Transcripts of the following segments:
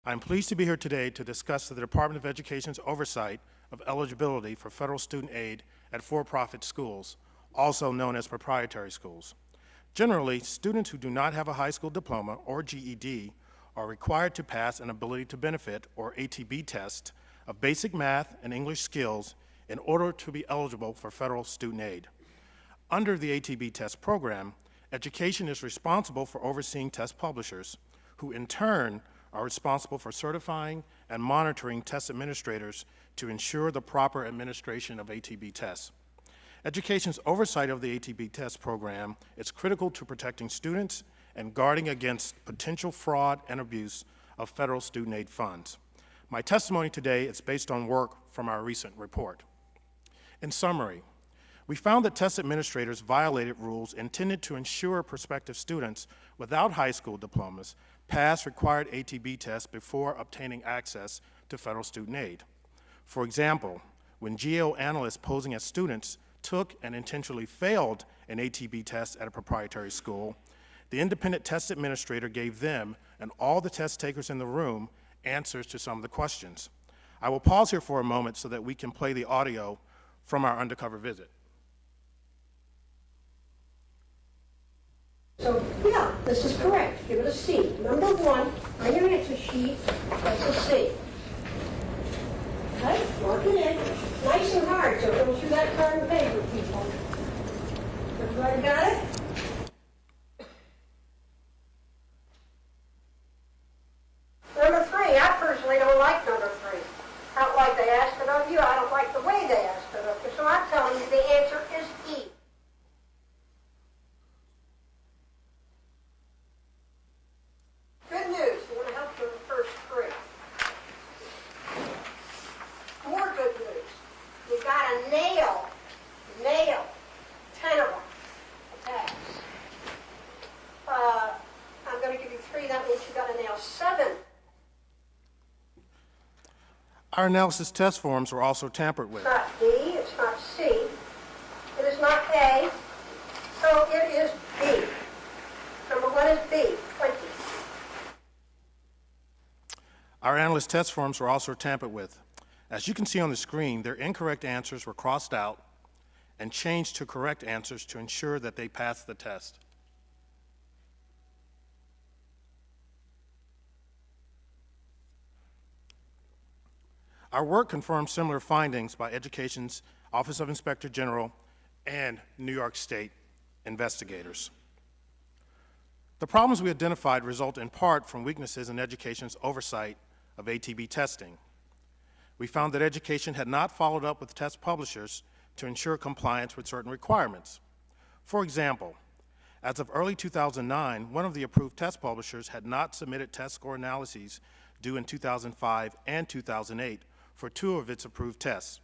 I'm pleased to be here today to discuss the Department of Education's oversight of eligibility for federal student aid at for-profit schools, also known as proprietary schools. Generally, students who do not have a high school diploma or GED are required to pass an ability to benefit, or ATB test, of basic math and English skills in order to be eligible for federal student aid. Under the ATB test program, education is responsible for overseeing test publishers, who in turn are responsible for certifying and monitoring test administrators to ensure the proper administration of ATB tests. Education's oversight of the ATB test program is critical to protecting students and guarding against potential fraud and abuse of federal student aid funds. My testimony today is based on work from our recent report. In summary, we found that test administrators violated rules intended to ensure prospective students without high school diplomas pass required ATB tests before obtaining access to federal student aid. For example, when GAO analysts posing as students took and intentionally failed an ATB test at a proprietary school, the independent test administrator gave them and all the test takers in the room answers to some of the questions. I will pause here for a moment so that we can play the audio from our undercover visit. So, yeah, this is correct. Give it a C. Number one on your answer sheet, that's a C. Okay, mark it in. Nice and hard, so go through that carbon paper, people. Everybody got it? Number three, I personally don't like number three. I don't like they asked it of you. I don't like the way they asked it of you. So I'm telling you the answer is E. Good news. You want to help you in the first three. More good news. You got a nail. 10 of them. Pass. I'm going to give you 3. That means you got a nail 7. Our analysis test forms were also tampered with. It's not D, it's not C, it is not A, so it is B. Number 1 is B, 20. Our analyst test forms were also tampered with. As you can see on the screen, their incorrect answers were crossed out and changed to correct answers to ensure that they passed the test. Our work confirms similar findings by Education's Office of Inspector General and New York State investigators. The problems we identified result in part from weaknesses in Education's oversight of ATB testing. We found that Education had not followed up with test publishers to ensure compliance with certain requirements. For example, as of early 2009, one of the approved test publishers had not submitted test score analyses due in 2005 and 2008 for 2 of its approved tests.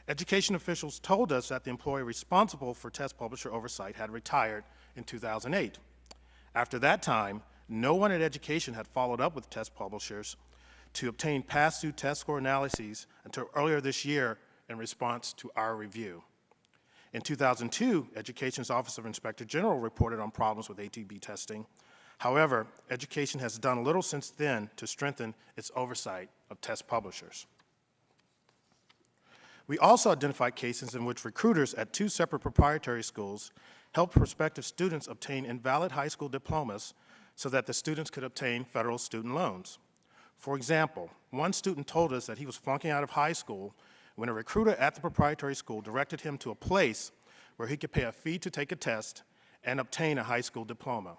Education officials told us that the employee responsible for test publisher oversight had retired in 2008. After that time, no one at Education had followed up with test publishers to obtain past due test score analyses until earlier this year in response to our review. In 2002, Education's Office of Inspector General reported on problems with ATB testing. However, Education has done little since then to strengthen its oversight of test publishers. We also identified cases in which recruiters at 2 separate proprietary schools helped prospective students obtain invalid high school diplomas so that the students could obtain federal student loans. For example, one student told us that he was flunking out of high school when a recruiter at the proprietary school directed him to a place where he could pay a fee to take a test and obtain a high school diploma.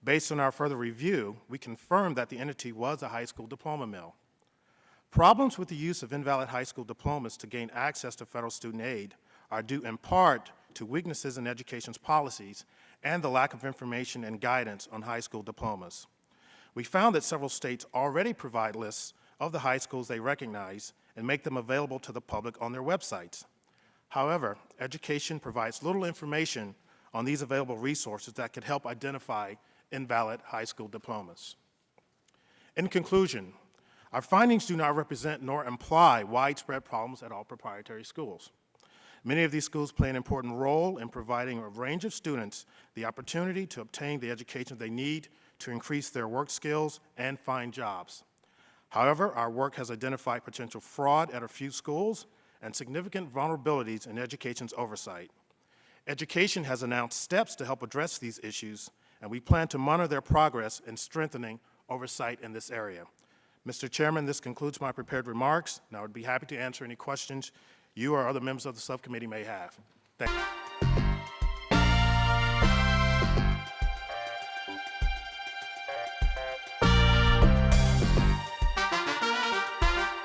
Based on our further review, we confirmed that the entity was a high school diploma mill. Problems with the use of invalid high school diplomas to gain access to federal student aid are due in part to weaknesses in Education's policies and the lack of information and guidance on high school diplomas. We found that several states already provide lists of the high schools they recognize and make them available to the public on their websites. However, Education provides little information on these available resources that could help identify invalid high school diplomas. In conclusion, our findings do not represent nor imply widespread problems at all proprietary schools. Many of these schools play an important role in providing a range of students the opportunity to obtain the education they need to increase their work skills and find jobs. However, our work has identified potential fraud at a few schools and significant vulnerabilities in education's oversight. Education has announced steps to help address these issues, and we plan to monitor their progress in strengthening oversight in this area. Mr. Chairman, this concludes my prepared remarks, and I would be happy to answer any questions you or other members of the subcommittee may have. Thank you.